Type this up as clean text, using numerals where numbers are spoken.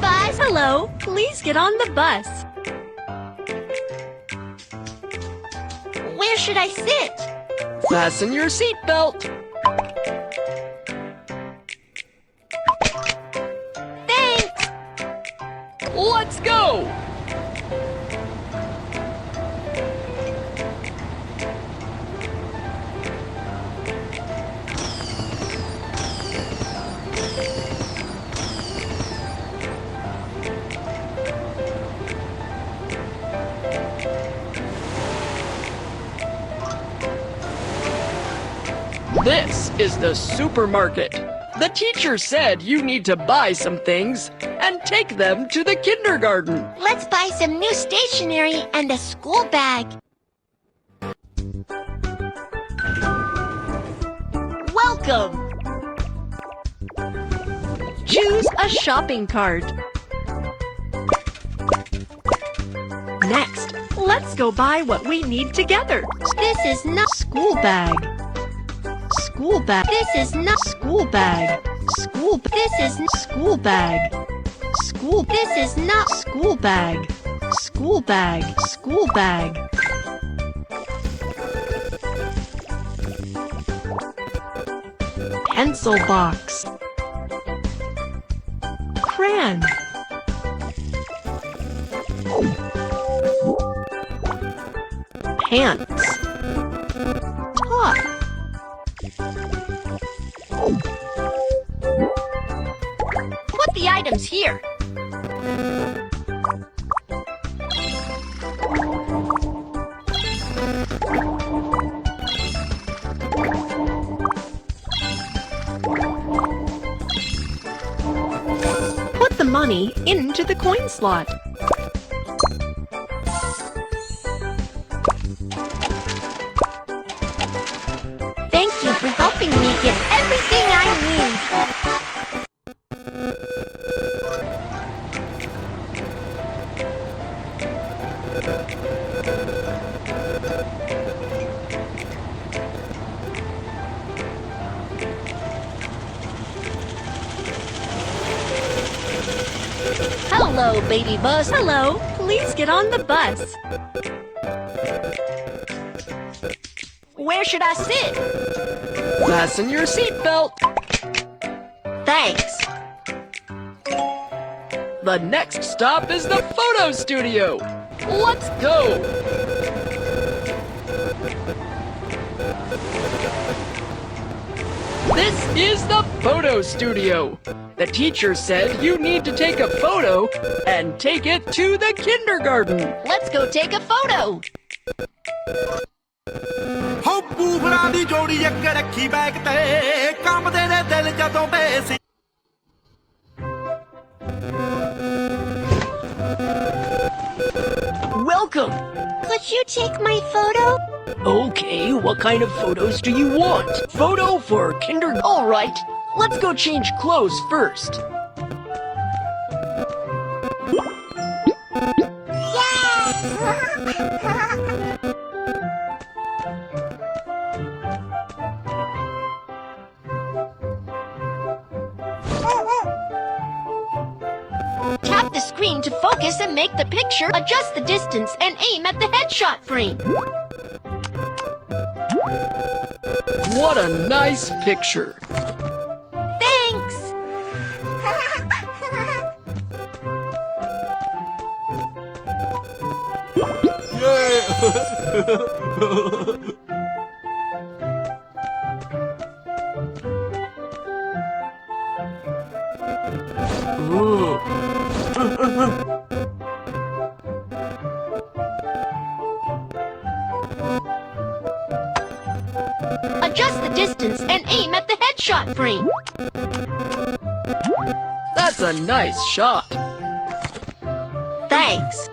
bus. Hello, please get on the bus. Where should I sit? Fasten your seatbelt. Thanks. Let's go! This is the supermarket. The teacher said you need to buy some things and take them to the kindergarten. Let's buy some new stationery and a school bag. Welcome. Choose a shopping cart. Next, let's go buy what we need together. This is not School bag. School bag. This is not School bag. School. This is School bag. School. This is not School bag. School bag. School bag. Pencil box. Crayon. Pants. Top. Put the items here. Put the money into the coin slot. Thank you for helping me get everything I need. Hello, baby bus. Hello, please get on the bus. Where should I sit? Fasten your seatbelt. Thanks. The next stop is the photo studio. Let's go! This is the photo studio. The teacher said you need to take a photo and take it to the kindergarten. Let's go take a photo. ਹੋ ਪੂਫਰਾਂ ਦੀ ਜੋੜੀ ਇੱਕ ਰੱਖੀ bag ਤੇ ਕੰਬਦੇ ਨੇ ਦਿਲ ਜਦੋਂ ਬੇਸੀ Welcome. Could you take my photo? Okay, what kind of photos do you want? Photo for kindergarten. All right, let's go change clothes first. Tap the screen to focus and make the picture. Adjust the distance and aim at the headshot frame. What a nice picture. Thanks. Ooh. Adjust the distance and aim at the headshot frame. That's a nice shot. Thanks.